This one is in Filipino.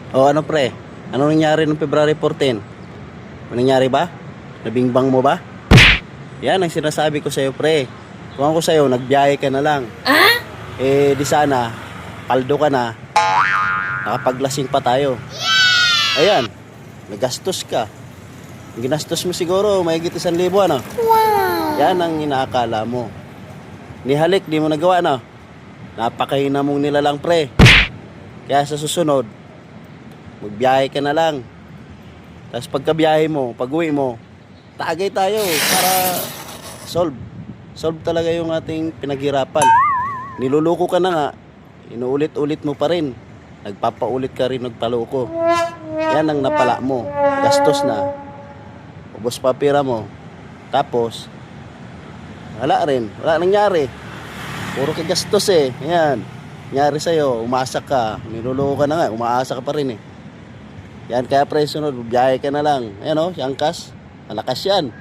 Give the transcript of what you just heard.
O ano pre? Ano nangyari noong February 14? Ano nangyari ba? Nabingbang mo ba? Yan ang sinasabi ko sa'yo pre. Kung ako sa'yo, nagbiyahe ka na lang. Eh di sana, paldo ka na. Nakapaglasing pa tayo. Ayan, nagastos ka. Ang ginastos mo siguro, mahigit 1,000 ano? Yan ang inaakala mo. Nihalik, di mo nagawa na. Napakahina mong nilalang pre. Kaya sa susunod, magbiyahe ka na lang. Tapos pagkabiyahe mo, pag-uwi mo, tagay tayo para solve talaga yung ating pinaghirapan. Niluloko ka na nga, inuulit-ulit mo pa rin. Nagpapaulit ka rin nagpaloko. Yan ang napala mo. Gastos na. Ubos pa pira mo. Tapos, wala rin. Wala nangyari. Puro ka gastos eh. Yan. Nangyari sa'yo, umasa ka. Niluloko ka na nga, umaasa ka pa rin eh. Yan, kaya pre, sunod, biyahe ka na lang. Ayan o, si Angkas. Malakas yan.